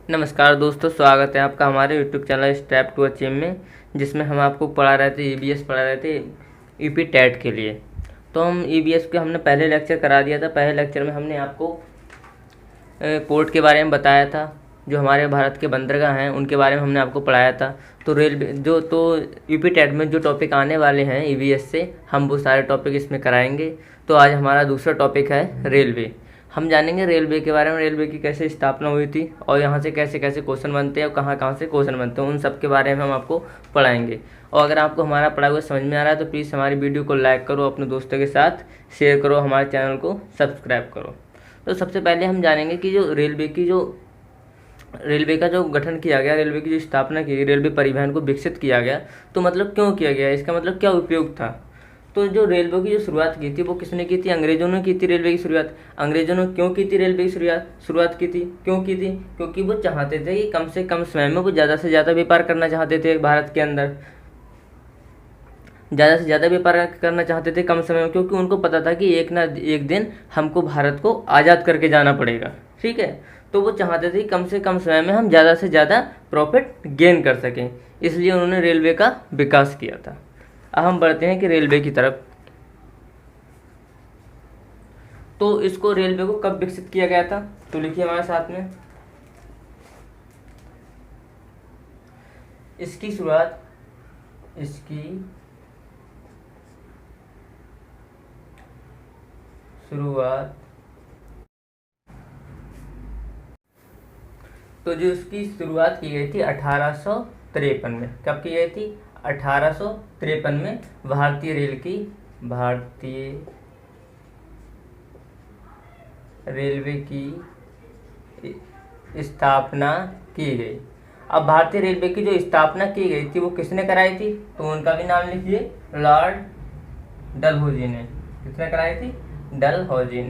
नमस्कार दोस्तों, स्वागत है आपका हमारे YouTube channel step to achieve में, जिसमें हम आपको पढ़ा रहे थे ईबीएस पढ़ा रहे थे यूपी टेट के लिए। तो हम ईबीएस के हमने पहले लेक्चर करा दिया था। पहले लेक्चर में हमने आपको पोर्ट के बारे में बताया था, जो हमारे भारत के बंदरगाह हैं उनके बारे में हमने आपको पढ़ाया था। तो रेलवे तो यूपी टेट में जो टॉपिक आने वाले हैं ईबीएस से, हम वो सारे टॉपिक इसमें कराएंगे। तो आज हमारा दूसरा टॉपिक है रेलवे। हम जानेंगे रेलवे के बारे में, रेलवे की कैसे स्थापना हुई थी और यहाँ से कैसे कैसे क्वेश्चन बनते हैं और कहाँ कहाँ से क्वेश्चन बनते हैं, उन सब के बारे में हम आपको पढ़ाएंगे। और अगर आपको हमारा पढ़ा हुआ समझ में आ रहा है तो प्लीज़ हमारी वीडियो को लाइक करो, अपने दोस्तों के साथ शेयर करो, हमारे चैनल को सब्सक्राइब करो। तो सबसे पहले हम जानेंगे कि जो रेलवे का जो गठन किया गया, रेलवे की जो स्थापना की गई, रेलवे परिवहन को विकसित किया गया, तो मतलब क्यों किया गया, इसका मतलब क्या उपयोग था। तो जो रेलवे की जो शुरुआत की थी वो किसने की थी? अंग्रेजों ने की थी रेलवे की शुरुआत। अंग्रेजों ने क्यों की थी रेलवे की शुरुआत की थी? क्यों की थी? क्योंकि वो चाहते थे कि कम से कम समय में वो ज़्यादा से ज़्यादा व्यापार करना चाहते थे भारत के अंदर, ज़्यादा से ज़्यादा व्यापार करना चाहते थे कम समय में, क्योंकि उनको पता था कि एक ना एक दिन हमको भारत को आज़ाद करके जाना पड़ेगा। ठीक है, तो वो चाहते थे कि कम से कम समय में हम ज़्यादा से ज़्यादा प्रॉफिट गेन कर सकें, इसलिए उन्होंने रेलवे का विकास किया था। अब हम बढ़ते हैं कि रेलवे की तरफ। तो इसको रेलवे को कब विकसित किया गया था? तो लिखिए हमारे साथ में, इसकी शुरुआत तो जो इसकी शुरुआत की गई थी 1853 में। कब की गई थी? 1853 में भारतीय रेलवे की स्थापना की गई। अब भारतीय रेलवे की जो स्थापना की गई थी वो किसने कराई थी? तो उनका भी नाम लिखिए, लॉर्ड डलहौजी ने। किसने कराई थी? डलहौजी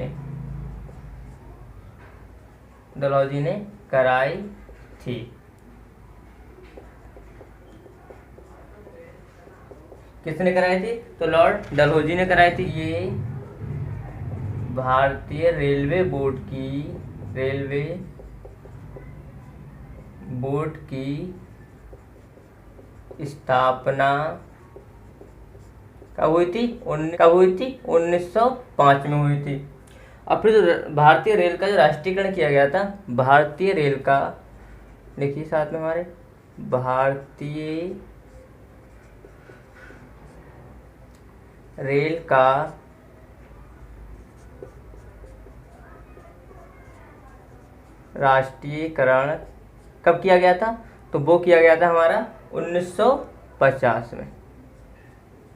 ने कराई थी। किसने कराई थी? तो लॉर्ड डलहौजी ने कराई थी। ये भारतीय रेलवे बोर्ड की स्थापना कब हुई थी? 1905 में हुई थी। अब फिर जो भारतीय रेल का जो राष्ट्रीयकरण किया गया था, भारतीय रेल का, देखिए साथ में हमारे, भारतीय रेल का राष्ट्रीयकरण कब किया गया था? तो वो किया गया था हमारा 1950 में।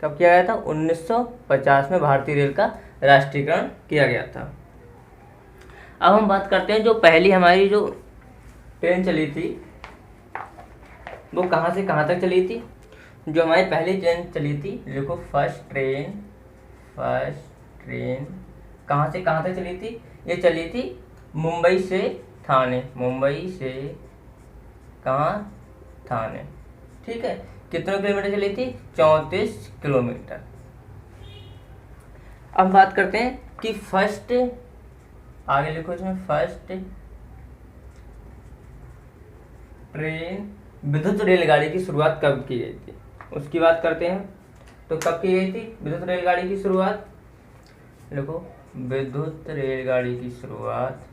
कब किया गया था? 1950 में भारतीय रेल का राष्ट्रीयकरण किया गया था। अब हम बात करते हैं जो पहली हमारी जो ट्रेन चली थी वो कहाँ से कहाँ तक चली थी। जो हमारी पहली ट्रेन चली थी, देखो फर्स्ट ट्रेन कहाँ से कहाँ तक चली थी? ये चली थी मुंबई से थाने। थाने। ठीक है, कितने किलोमीटर चली थी? 34 किलोमीटर। अब बात करते हैं कि फर्स्ट, आगे लिखो इसमें, फर्स्ट ट्रेन विद्युत रेलगाड़ी की शुरुआत कब की गई थी, उसकी बात करते हैं। तो कब की गई थी विद्युत रेलगाड़ी की शुरुआत? देखो, विद्युत रेलगाड़ी की शुरुआत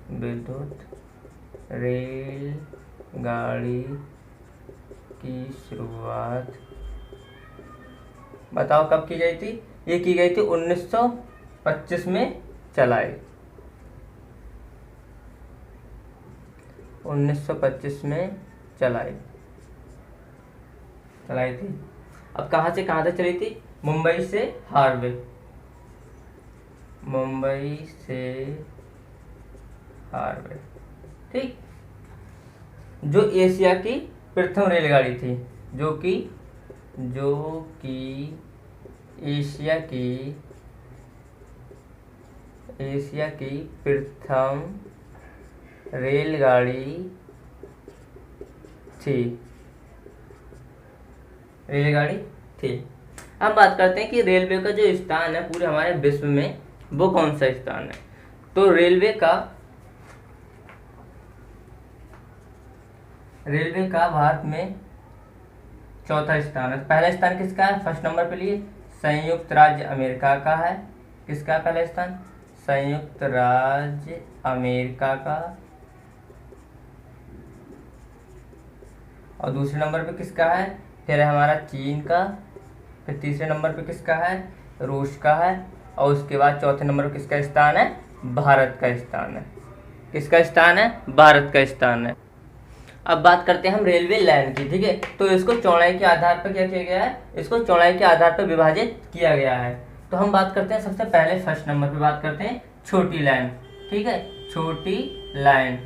बताओ कब की गई थी? ये की गई थी 1925 में चलाई। 1925 में चलाई थी। अब कहाँ से कहाँ तक चली थी? मुंबई से हार्वे। ठीक। जो एशिया की प्रथम रेलगाड़ी थी, जो कि एशिया की प्रथम रेलगाड़ी थी। अब बात करते हैं कि रेलवे का जो स्थान है पूरे हमारे विश्व में, वो कौन सा स्थान है। तो रेलवे का रेलवे का भारत में चौथा स्थान है। पहला स्थान किसका है? फर्स्ट नंबर पे लिए संयुक्त राज्य अमेरिका का है। किसका है पहला स्थान? संयुक्त राज्य अमेरिका का। और दूसरे नंबर पे किसका है? फिर है हमारा चीन का। फिर तीसरे नंबर पे किसका है? रूस का है। और उसके बाद चौथे नंबर पे किसका स्थान है? भारत का स्थान है। किसका स्थान है? भारत का स्थान है। अब बात करते हैं हम रेलवे लाइन की, ठीक है। तो इसको चौड़ाई के आधार पर क्या किया गया है? इसको चौड़ाई के आधार पर विभाजित किया गया है। तो हम बात करते हैं सबसे पहले फर्स्ट नंबर पे बात करते हैं छोटी लाइन, ठीक है। छोटी लाइन,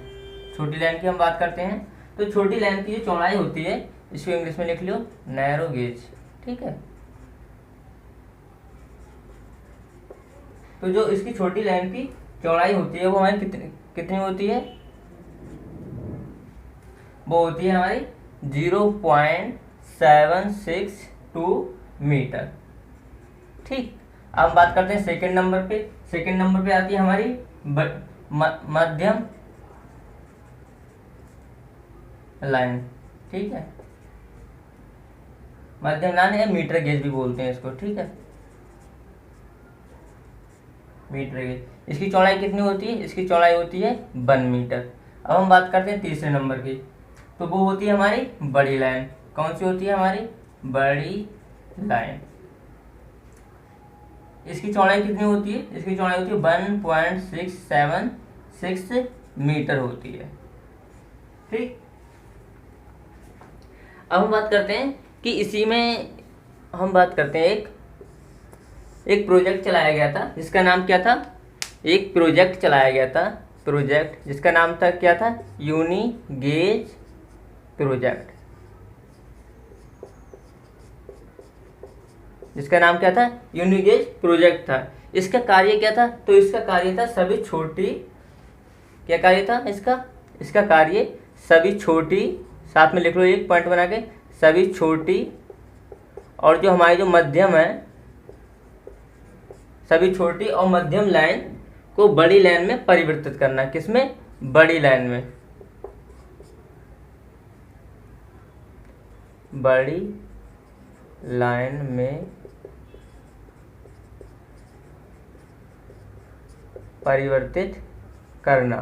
छोटी लाइन की हम बात करते हैं। तो छोटी लाइन की जो चौड़ाई होती है, इसको इंग्लिश में लिख लो नैरो गेज, ठीक है। तो जो इसकी छोटी लाइन की चौड़ाई होती है वो हमारी कितनी होती है? वो होती है हमारी 0.762 मीटर, ठीक। अब हम बात करते हैं सेकंड नंबर पे। सेकंड नंबर पे आती है हमारी मध्यम लाइन, ठीक है। मध्यम लाइन या मीटर गेज भी बोलते हैं इसको, ठीक है। मीटर गेज, इसकी चौड़ाई कितनी होती है? इसकी चौड़ाई होती है 1 मीटर। अब हम बात करते हैं तीसरे नंबर की। तो वो होती है हमारी बड़ी लाइन। कौन सी होती है? हमारी बड़ी लाइन। इसकी चौड़ाई कितनी होती है? इसकी चौड़ाई होती है 1.676 मीटर होती है, ठीक। अब हम बात करते हैं कि इसी में हम बात करते हैं एक प्रोजेक्ट चलाया गया था जिसका नाम क्या था? एक प्रोजेक्ट चलाया गया था, प्रोजेक्ट जिसका नाम था क्या था? Unigauge project. जिसका नाम क्या था? यूनी गेज प्रोजेक्ट था। इसका कार्य क्या था? तो इसका कार्य था सभी छोटी, क्या कार्य था इसका? इसका कार्य सभी छोटी, साथ में लिख लो एक पॉइंट बना के, सभी छोटी और जो हमारी जो मध्यम है, सभी छोटी और मध्यम लाइन को बड़ी लाइन में परिवर्तित करना। किसमें? बड़ी लाइन में। बड़ी लाइन में परिवर्तित करना,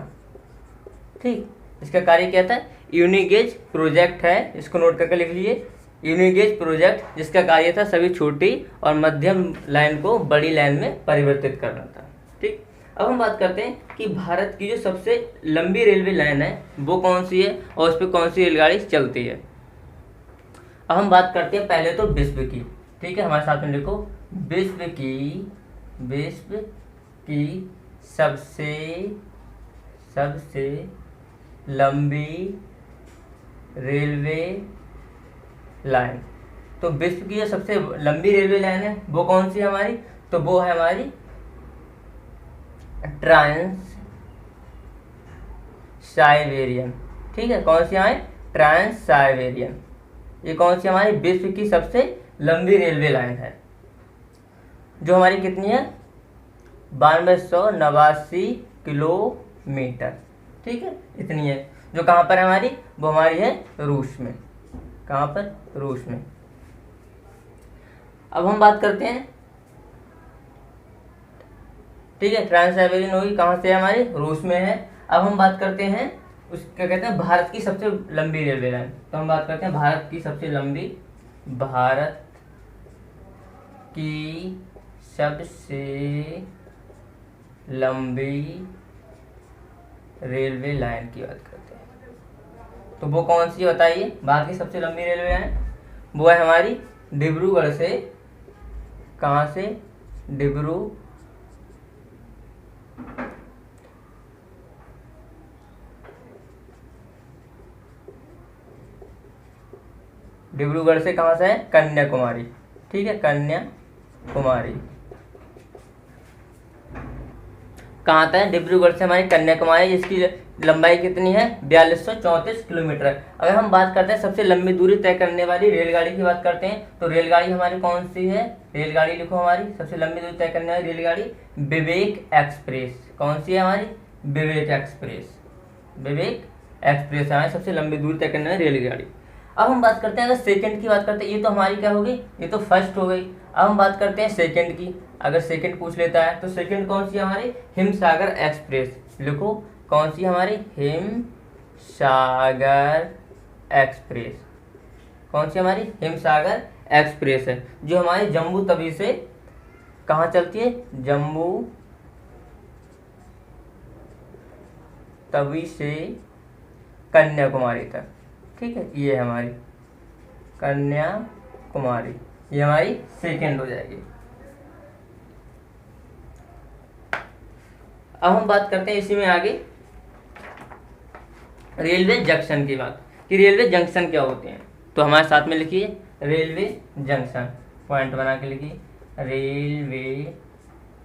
ठीक। इसका कार्य क्या था? यूनिगेज प्रोजेक्ट है, इसको नोट करके लिख लीजिए। यूनिगेज प्रोजेक्ट जिसका कार्य था सभी छोटी और मध्यम लाइन को बड़ी लाइन में परिवर्तित करना था, ठीक। अब हम बात करते हैं कि भारत की जो सबसे लंबी रेलवे लाइन है वो कौन सी है और उस पर कौन सी रेलगाड़ी चलती है। अब हम बात करते हैं पहले तो विश्व की, ठीक है। हमारे साथ में लिखो विश्व की सबसे लंबी रेलवे लाइन। तो विश्व की जो सबसे लंबी रेलवे लाइन है वो कौन सी है हमारी? तो वो है हमारी ट्रांस साइबेरियन, ठीक है। कौन सी है? Trans Siberian. ये कौन सी हमारी विश्व की सबसे लंबी रेलवे लाइन है, जो हमारी कितनी है? 9289 किलोमीटर, ठीक है, इतनी है। जो कहाँ पर है हमारी? वो हमारी है रूस में। कहाँ पर? रूस में। अब हम बात करते हैं, ठीक है, ट्रांस साइबेरियन होगी, कहाँ से है हमारी? रूस में है। अब हम बात करते हैं उस क्या कहते हैं भारत की सबसे लंबी रेलवे लाइन। तो हम बात करते हैं भारत की सबसे लंबी रेलवे लाइन की बात करते हैं। तो वो कौन सी बताइए? भारत की सबसे लंबी रेलवे लाइन वो है हमारी डिब्रूगढ़ से, कहाँ से? डिब्रूगढ़ से कहाँ से है? कन्याकुमारी, ठीक है, कन्याकुमारी। कहाँ था? डिब्रूगढ़ से हमारी कन्याकुमारी, जिसकी लंबाई कितनी है? 4234 किलोमीटर। अगर हम बात करते हैं सबसे लंबी दूरी तय करने वाली रेलगाड़ी की बात करते हैं, तो रेलगाड़ी हमारी कौन सी है? रेलगाड़ी लिखो हमारी सबसे लंबी दूरी तय करने वाली रेलगाड़ी विवेक एक्सप्रेस। कौन सी है हमारी? विवेक एक्सप्रेस। विवेक एक्सप्रेस है, हमारी सबसे लंबी दूरी तय करने वाली रेलगाड़ी। अब हम बात करते हैं, अगर सेकंड की बात करते हैं, ये तो हमारी क्या हो गई, ये तो फर्स्ट हो गई। अब हम बात करते हैं सेकंड की। अगर सेकंड पूछ लेता है तो सेकंड कौन सी हमारी, हिमसागर एक्सप्रेस। लिखो कौन सी हमारी, हिमसागर एक्सप्रेस। कौन सी हमारी, हिमसागर एक्सप्रेस है, जो हमारी जम्मू तवी से कहाँ चलती है, जम्मू तवी से कन्याकुमारी तक। ठीक है, ये हमारी कन्याकुमारी, ये हमारी सेकंड हो जाएगी। अब हम बात करते हैं इसी में आगे रेलवे जंक्शन की बात, कि रेलवे जंक्शन क्या होते हैं। तो हमारे साथ में लिखिए रेलवे जंक्शन, पॉइंट बना के लिखिए रेलवे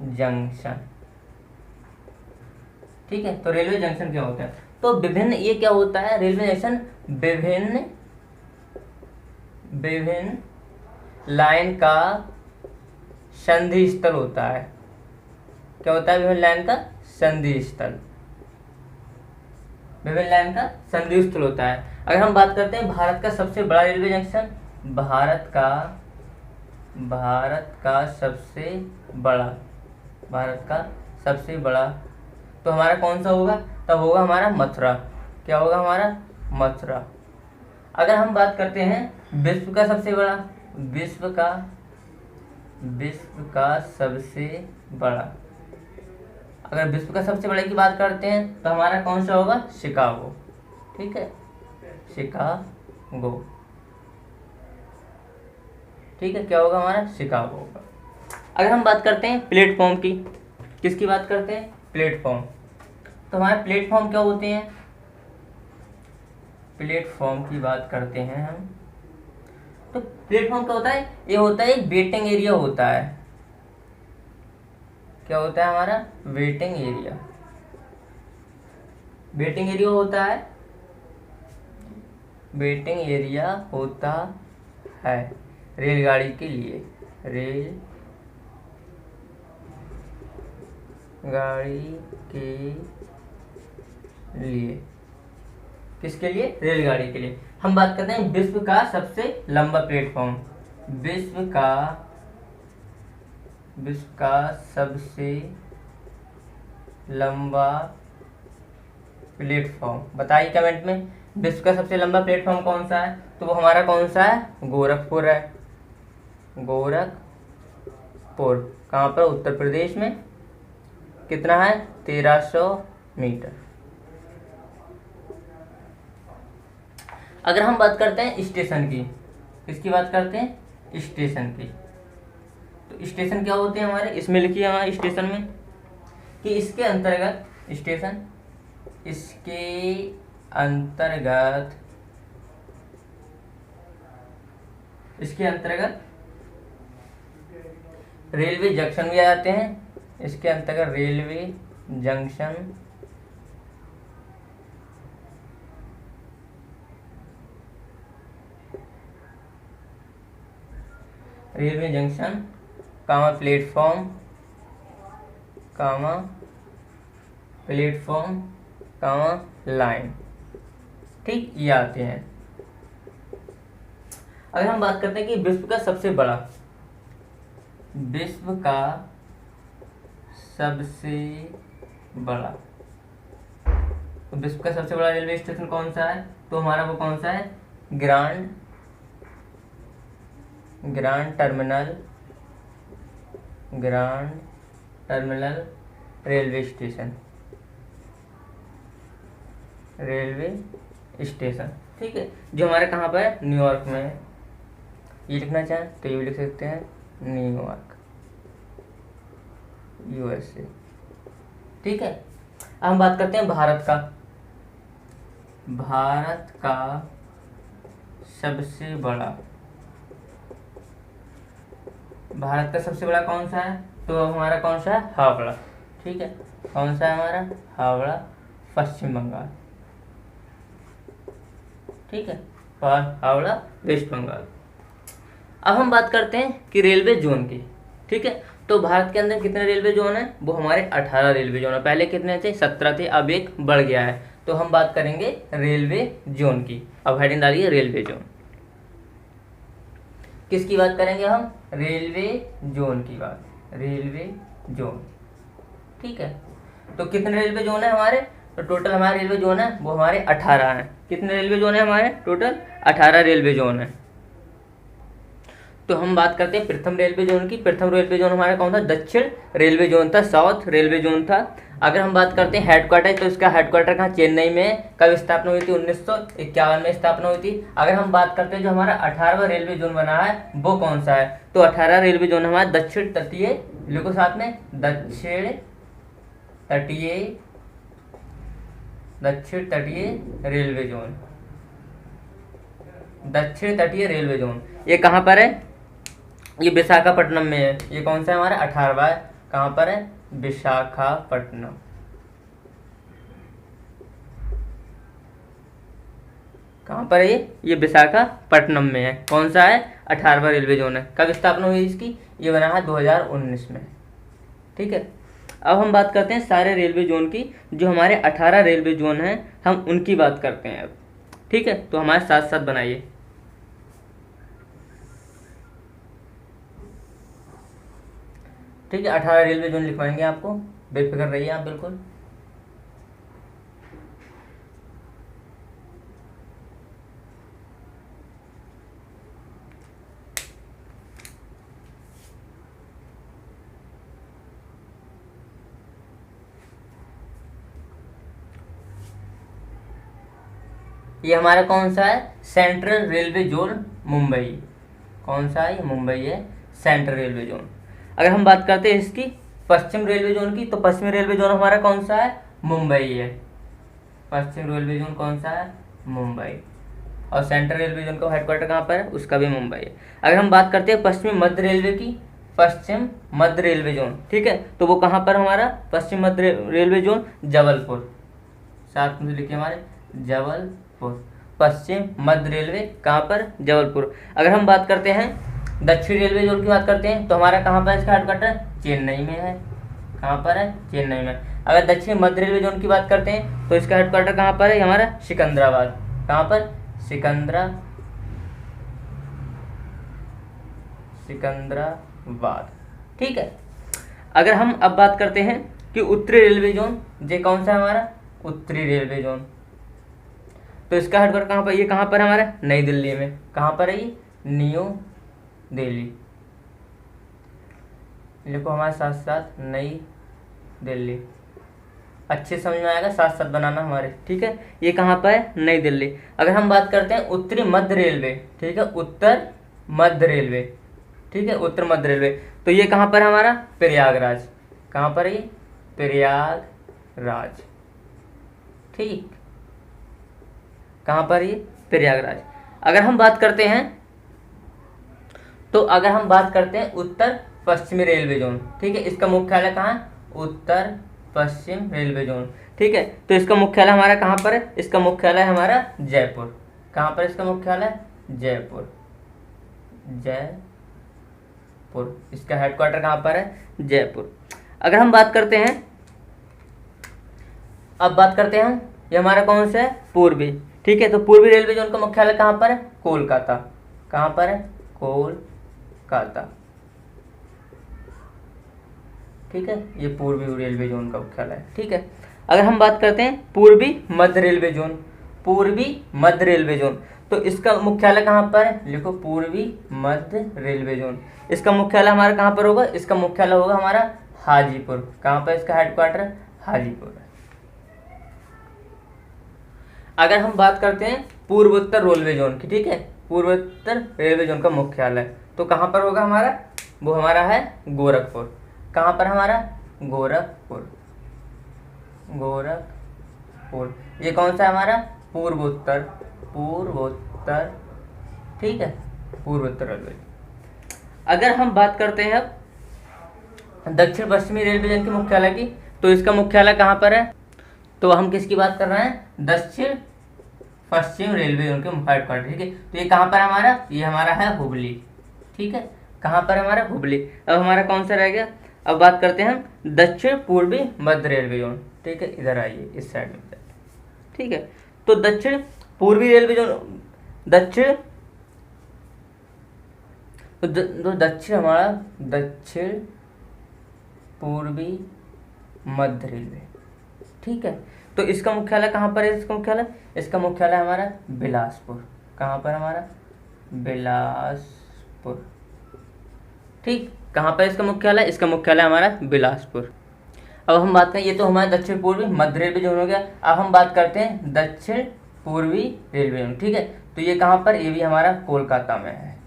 जंक्शन। ठीक है, तो रेलवे जंक्शन क्या होता है, तो विभिन्न, ये क्या होता है रेलवे जंक्शन, विभिन्न लाइन का संधि स्थल होता है। क्या होता है, विभिन्न लाइन का संधि स्थल, विभिन्न लाइन का संधि स्थल होता है। अगर हम बात करते हैं भारत का सबसे बड़ा रेलवे जंक्शन, भारत का सबसे बड़ा, तो हमारा कौन सा होगा, तब होगा हमारा मथुरा। क्या होगा हमारा, मथुरा। अगर हम बात करते हैं विश्व का सबसे बड़ा, विश्व का सबसे बड़ा, अगर विश्व का सबसे बड़े की बात करते हैं तो हमारा कौन सा होगा, शिकागो। ठीक है, शिकागो। ठीक है, क्या होगा हमारा, शिकागो होगा। अगर हम बात करते हैं प्लेटफॉर्म की, किसकी बात करते हैं, प्लेटफॉर्म। तो हमारे प्लेटफॉर्म क्या होते हैं, प्लेटफॉर्म की बात करते हैं हम, तो प्लेटफॉर्म क्या होता है, ये होता है एक वेटिंग एरिया होता है। क्या होता है हमारा, वेटिंग एरिया। वेटिंग एरिया होता है, वेटिंग एरिया होता है रेलगाड़ी के लिए, रेलगाड़ी के लिए, किसके लिए, रेलगाड़ी के लिए। हम बात करते हैं विश्व का सबसे लंबा प्लेटफॉर्म, विश्व का सबसे लंबा प्लेटफॉर्म, बताइए कमेंट में विश्व का सबसे लंबा प्लेटफॉर्म कौन सा है, तो वो हमारा कौन सा है, गोरखपुर है। गोरखपुर कहाँ पर, उत्तर प्रदेश में। कितना है, 1300 मीटर। अगर हम बात करते हैं स्टेशन की, किसकी बात करते हैं, स्टेशन की, तो स्टेशन क्या होते हैं हमारे, इसमें लिखिए हमारे स्टेशन में कि इसके अंतर्गत, स्टेशन इसके अंतर्गत रेलवे जंक्शन भी आ जाते हैं। इसके अंतर्गत रेलवे जंक्शन, प्लेटफॉर्म, लाइन। ठीक, ये आते हैं। अगर हम बात करते हैं कि विश्व का सबसे बड़ा तो विश्व का सबसे बड़ा रेलवे स्टेशन कौन सा है, तो हमारा वो कौन सा है, ग्रांड टर्मिनल रेलवे स्टेशन। ठीक है, जो हमारे कहाँ पर है, न्यूयॉर्क में है। ये लिखना चाहें तो ये भी लिख सकते हैं, न्यूयॉर्क, यूएसए। ठीक है, अब हम बात करते हैं भारत का सबसे बड़ा कौन सा है, तो हमारा कौन सा है, हावड़ा। ठीक है, कौन सा है हमारा, हावड़ा, पश्चिम बंगाल। ठीक है, और हावड़ा वेस्ट बंगाल। अब हम बात करते हैं कि रेलवे जोन की। ठीक है, तो भारत के अंदर कितने रेलवे जोन है, वो हमारे 18 रेलवे जोन है। पहले कितने थे, 17 थे, अब एक बढ़ गया है। तो हम बात करेंगे रेलवे जोन की। अब हेडिंग डालिए रेलवे जोन। किसकी बात करेंगे हम? रेलवे जोन की बात, रेलवे जोन। ठीक है, तो कितने रेलवे जोन है हमारे? तो टोटल हमारे रेलवे जोन है वो हमारे 18 हैं। कितने रेलवे जोन है हमारे? टोटल 18 रेलवे जोन है। तो हम बात करते हैं प्रथम रेलवे जोन की। प्रथम रेलवे जोन हमारा कौन था? दक्षिण रेलवे जोन था, साउथ रेलवे जोन था। अगर हम बात करते हैं हेडक्वार्टर, तो इसका हेडक्वार्टर कहाँ? चेन्नई में। कब स्थापना हुई थी? 1951 में स्थापना हुई थी। अगर हम बात करते हैं जो हमारा 18वां रेलवे जोन बना है वो कौन सा है? तो 18 रेलवे जोन हमारा दक्षिण तटीय, लिखो साथ में, दक्षिण तटीय रेलवे जोन। दक्षिण तटीय रेलवे जोन ये कहाँ पर है? ये विशाखापट्टनम में है। ये कौन सा है हमारा? 18वां है। कहाँ पर है? विशाखापट्टनम। कहाँ पर है ये विशाखापट्टनम में है। कौन सा है? 18वां रेलवे जोन है। कब स्थापना हुई इसकी? ये बना है 2019 में। ठीक है, अब हम बात करते हैं सारे रेलवे जोन की। जो हमारे 18 रेलवे जोन हैं हम उनकी बात करते हैं अब। ठीक है, तो हमारे साथ साथ बनाइए। ठीक है, 18 रेलवे जोन लिखवाएंगे आपको, बेफिक्र रहिए आप बिल्कुल। ये हमारा कौन सा है? Central railway zone Mumbai. कौन सा है? मुंबई है सेंट्रल रेलवे जोन। अगर हम बात करते हैं इसकी पश्चिम रेलवे जोन की, तो पश्चिमी रेलवे जोन हमारा कौन सा है? मुंबई है। पश्चिम रेलवे जोन कौन सा है? मुंबई। और सेंट्रल रेलवे जोन का हेडक्वार्टर कहाँ पर है? उसका भी मुंबई है। अगर हम बात करते हैं पश्चिमी मध्य रेलवे की, पश्चिम मध्य रेलवे जोन, ठीक है, तो वो कहाँ पर हमारा? पश्चिम मध्य रेलवे जोन जबलपुर। साथ में लिखिए हमारे, जबलपुर। पश्चिम मध्य रेलवे कहाँ पर? जबलपुर। अगर हम बात करते हैं दक्षिण रेलवे जोन की बात करते हैं, तो हमारा कहाँ पर इसका हेडक्वार्टर? चेन्नई में है। कहाँ पर है? चेन्नई में। अगर दक्षिण मध्य रेलवे जोन की बात करते हैं तो इसका हेडक्वार्टर कहाँ पर है? हमारा सिकंदराबाद। कहाँ पर? सिकंदराबाद। ठीक है, अगर हम अब बात करते हैं कि उत्तरी रेलवे जोन, ये कौन सा है हमारा? उत्तरी रेलवे जोन। तो इसका हेडक्वार्टर कहाँ पर? ये कहाँ पर है हमारा? नई दिल्ली में। कहाँ पर है ये? न्यू दिल्ली। लिखो हमारे साथ साथ, नई दिल्ली। अच्छे समझ में आएगा, साथ साथ बनाना हमारे। ठीक है, ये कहाँ पर है? नई दिल्ली। अगर हम बात करते हैं उत्तरी मध्य रेलवे, ठीक है, उत्तर मध्य रेलवे, ठीक है, उत्तर मध्य रेलवे, तो ये कहाँ पर है हमारा? प्रयागराज। कहाँ पर है ये? प्रयागराज। ठीक, कहाँ पर ये? प्रयागराज। अगर हम बात करते हैं तो अगर हम बात करते हैं उत्तर पश्चिमी रेलवे जोन, ठीक है, इसका मुख्यालय कहाँ है? उत्तर पश्चिम रेलवे जोन। ठीक है, तो इसका मुख्यालय हमारा कहाँ पर है? इसका मुख्यालय हमारा जयपुर। कहाँ पर इसका मुख्यालय? जयपुर। जयपुर। इसका हेडक्वार्टर कहाँ पर है? जयपुर। अगर हम बात करते हैं, अब बात करते हैं हम, ये हमारा कौन सा है? पूर्वी। ठीक है, तो पूर्वी रेलवे जोन का मुख्यालय कहाँ पर है? कोलकाता। कहाँ पर है? कोलकाता। ठीक है, ये पूर्वी रेलवे जोन का मुख्यालय है। ठीक है, अगर हम बात करते हैं पूर्वी मध्य रेलवे जोन, पूर्वी मध्य रेलवे जोन, तो इसका मुख्यालय कहाँ पर है? लिखो, पूर्वी मध्य रेलवे जोन। इसका मुख्यालय हमारा कहाँ पर होगा? इसका मुख्यालय होगा हमारा हाजीपुर। कहाँ पर इसका हेडक्वार्टर? हाजीपुर। अगर हम बात करते हैं पूर्वोत्तर रेलवे जोन की, ठीक है, पूर्वोत्तर रेलवे जोन का मुख्यालय तो कहाँ पर होगा हमारा? वो हमारा है गोरखपुर। कहाँ पर हमारा? गोरखपुर। गोरखपुर। ये कौन सा है हमारा? पूर्वोत्तर। पूर्वोत्तर। ठीक है, पूर्वोत्तर रेलवे। अगर हम बात करते हैं अब दक्षिण पश्चिमी रेलवे जोन के मुख्यालय की, तो इसका मुख्यालय कहाँ पर है? तो हम किसकी बात कर रहे हैं? दक्षिण पश्चिम रेलवे जोन के हेडक्वार्टर। ठीक है, तो ये कहाँ पर हमारा? ये हमारा है हुबली। ठीक है, कहाँ पर हमारा? हुबली। अब हमारा कौन सा रह गया? अब बात करते हैं हम दक्षिण पूर्वी मध्य रेलवे जोन। ठीक है, इधर आइए, इस साइड में। ठीक है। तो दक्षिण पूर्वी रेलवे जो दक्षिण तो दक्षिण हमारा दक्षिण पूर्वी मध्य रेलवे, ठीक है। तो इसका मुख्यालय कहाँ पर है? इसका मुख्यालय हमारा बिलासपुर। कहाँ पर? हमारा बिलासपुर, ठीक। कहाँ पर इसका मुख्यालय? इसका मुख्यालय हमारा बिलासपुर। अब हम बात करें, ये तो हमारा दक्षिण पूर्वी मध्य रेलवे जोन हो गया। अब हम बात करते हैं दक्षिण पूर्वी रेलवे जोन, ठीक है। तो ये कहाँ पर? ये भी हमारा कोलकाता में है,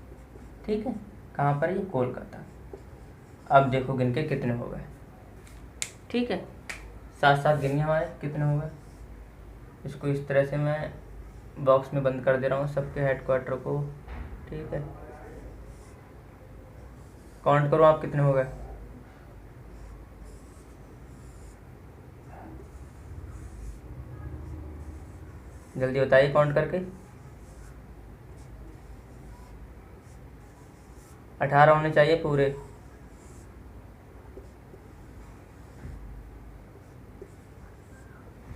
ठीक है। कहाँ पर? ये कोलकाता। अब देखो गिन के कितने हो गए, ठीक है। साथ साथ गिनिए हमारे कितने हो गए। इसको इस तरह से मैं बॉक्स में बंद कर दे रहा हूँ सबके हेडक्वार्टर को, ठीक है। काउंट करो आप कितने हो गए। जल्दी बताइए काउंट करके। 18 होने चाहिए पूरे।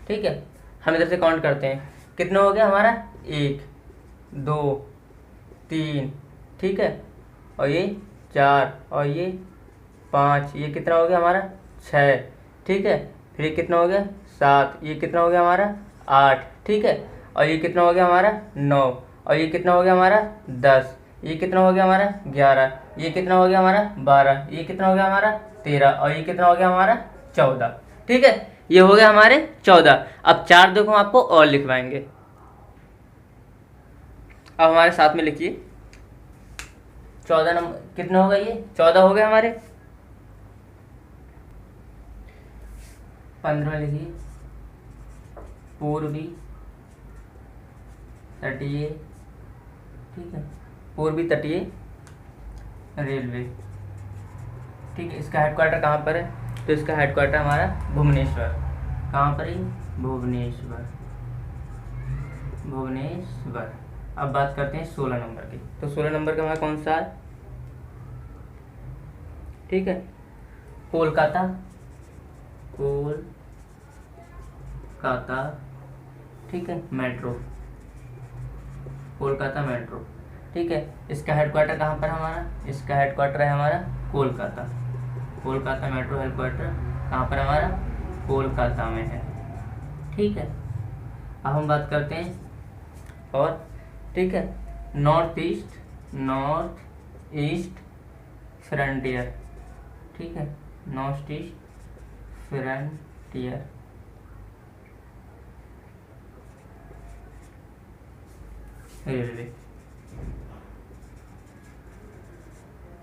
ठीक है, हम इधर से काउंट करते हैं। कितने हो गया हमारा? 1 2 3, ठीक है। और ये 4 और ये 5, ये कितना हो गया हमारा? 6, ठीक है। फिर ये कितना हो गया? 7, ये कितना हो गया हमारा? 8, ठीक है। और ये कितना हो गया हमारा? 9, और ये कितना हो गया हमारा? 10, ये कितना हो गया हमारा? 11, ये कितना हो गया हमारा? 12, ये कितना हो गया हमारा? 13, और ये कितना हो गया हमारा? 14, ठीक है। ये हो गया हमारे 14। अब 4 देखो आपको और लिखवाएंगे। अब हमारे साथ में लिखिए 14 नंबर कितने हो गए? ये 14 हो गए हमारे। 15 लिखिए पूर्वी तटीय, ठीक है, पूर्वी तटीय रेलवे, ठीक है। इसका हेडक्वार्टर कहाँ पर है? तो इसका हेडक्वार्टर हमारा भुवनेश्वर। कहाँ पर है? भुवनेश्वर, भुवनेश्वर। अब बात करते हैं 16 नंबर की। तो 16 नंबर का हमारा कौन सा है? ठीक है, कोलकाता, कोलकाता, ठीक है, मेट्रो, कोलकाता मेट्रो, ठीक है। इसका हेडक्वार्टर कहाँ पर हमारा? इसका हेडक्वार्टर है हमारा कोलकाता, कोलकाता मेट्रो हेडक्वार्टर कहाँ पर हमारा? कोलकाता में है, ठीक है। अब हम बात करते हैं और, ठीक है, नॉर्थ ईस्ट फ्रंटियर, ठीक है, नॉर्थ ईस्ट फ्रंटियर रेलवे,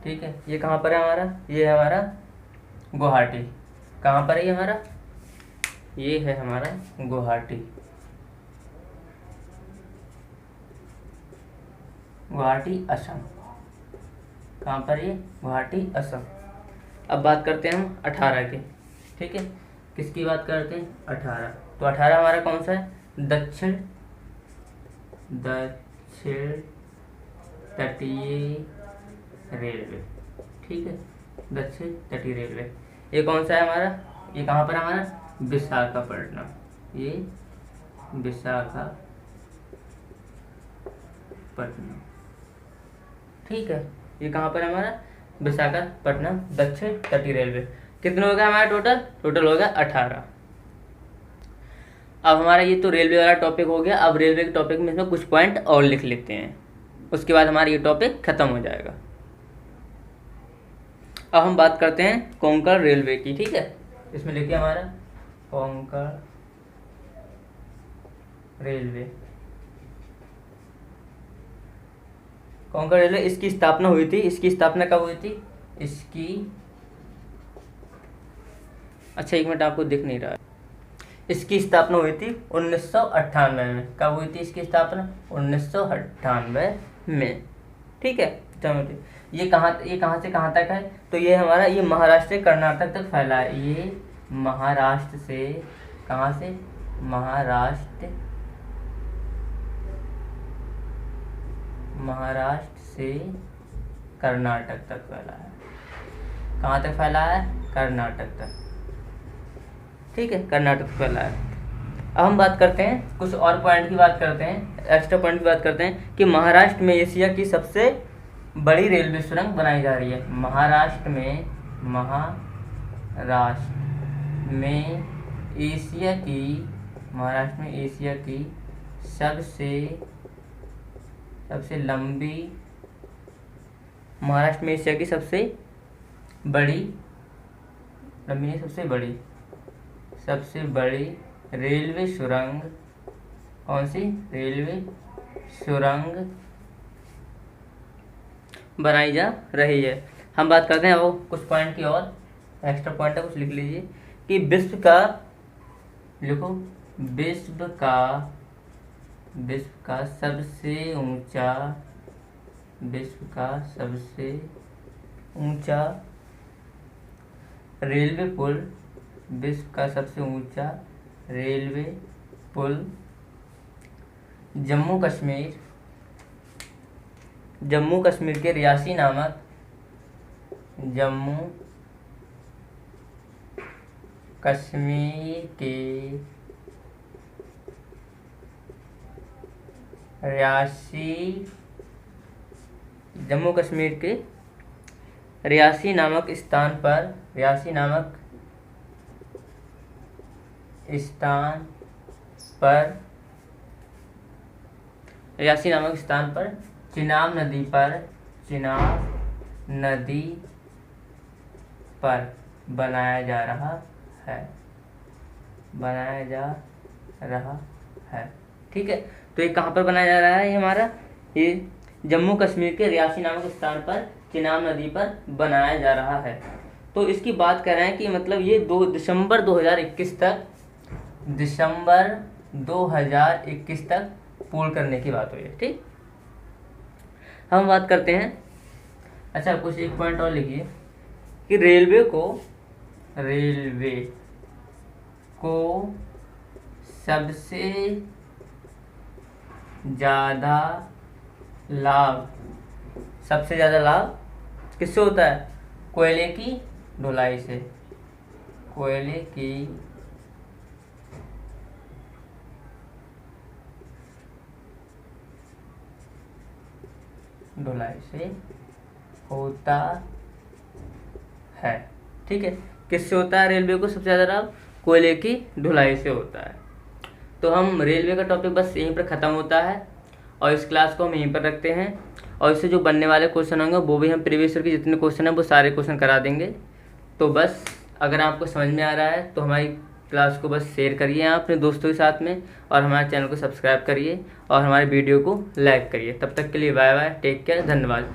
ठीक है। ये कहाँ पर है हमारा? ये है हमारा गुवाहाटी। कहाँ पर है ये हमारा? ये है हमारा गुवाहाटी, गुवाहाटी असम। कहाँ पर ये? गुवाहाटी असम। अब बात करते हैं हम 18 की, ठीक है। किसकी बात करते हैं? 18। तो 18 हमारा कौन सा है? दक्षिण तटीय रेलवे, ठीक है, दक्षिण तटीय रेलवे। ये कौन सा है हमारा? ये कहाँ पर है हमारा? विशाखापट्टनम, ये विशाखापट्टनम, ठीक है। ये कहाँ पर है हमारा? विशाखापट्टनम दक्षिण तटीय रेलवे। कितने हो गया हमारा टोटल हो गया 18। अब हमारा ये तो रेलवे वाला टॉपिक हो गया। अब रेलवे के टॉपिक में इसमें कुछ पॉइंट और लिख लेते हैं, उसके बाद हमारा ये टॉपिक खत्म हो जाएगा। अब हम बात करते हैं कोंकण रेलवे की, ठीक है। इसमें लिखिए हमारा कोंकण रेलवे। कोंकण रेलवे, इसकी स्थापना हुई थी। इसकी स्थापना कब हुई थी? इसकी, अच्छा एक मिनट, आपको दिख नहीं रहा है। इसकी स्थापना हुई थी 1998 में। कब हुई थी इसकी स्थापना? 1998 में, ठीक है। चलो, ये कहाँ से कहाँ तक है? तो ये हमारा, ये महाराष्ट्र से कर्नाटक तक फैला है। ये महाराष्ट्र से, कहाँ से? महाराष्ट्र से कर्नाटक तक फैला है। कहाँ तक फैला है? कर्नाटक तक, ठीक है, कर्नाटक फैला है। अब हम बात करते हैं कुछ और पॉइंट की बात करते हैं, एक्स्ट्रा पॉइंट की बात करते हैं कि महाराष्ट्र में एशिया की सबसे बड़ी रेलवे सुरंग बनाई जा रही है। महाराष्ट्र में एशिया की सबसे लंबी, महाराष्ट्र में एशिया की सबसे बड़ी, लंबी नहीं सबसे बड़ी रेलवे सुरंग, कौन सी रेलवे सुरंग बनाई जा रही है। हम बात करते हैं वो कुछ पॉइंट की और, एक्स्ट्रा पॉइंट है कुछ लिख लीजिए कि विश्व का सबसे ऊंचा रेलवे पुल, विश्व का सबसे ऊंचा रेलवे पुल जम्मू कश्मीर के रियासी नामक, जम्मू कश्मीर के रियासी नामक स्थान पर चिनाब नदी पर बनाया जा रहा है। ठीक है, तो ये कहाँ पर बनाया जा रहा है? ये हमारा ये जम्मू कश्मीर के रियासी नामक स्थान पर चिनाब नदी पर बनाया जा रहा है। तो इसकी बात कर रहे हैं कि मतलब ये दिसंबर 2021 तक पूर्ण करने की बात हुई है। ठीक, हम बात करते हैं, अच्छा कुछ एक पॉइंट और लिखिए कि रेलवे को सबसे ज़्यादा लाभ किससे होता है? कोयले की ढुलाई से, होता है। ठीक है, किससे होता है रेलवे को सबसे ज़्यादा लाभ? कोयले की ढुलाई से होता है। तो हम रेलवे का टॉपिक बस यहीं पर ख़त्म होता है और इस क्लास को हम यहीं पर रखते हैं। और इससे जो बनने वाले क्वेश्चन होंगे वो भी हम प्रीवियस ईयर के जितने क्वेश्चन हैं वो सारे क्वेश्चन करा देंगे। तो बस अगर आपको समझ में आ रहा है तो हमारी क्लास को बस शेयर करिए आप अपने दोस्तों के साथ में, और हमारे चैनल को सब्सक्राइब करिए और हमारे वीडियो को लाइक करिए। तब तक के लिए बाय बाय, टेक केयर, धन्यवाद।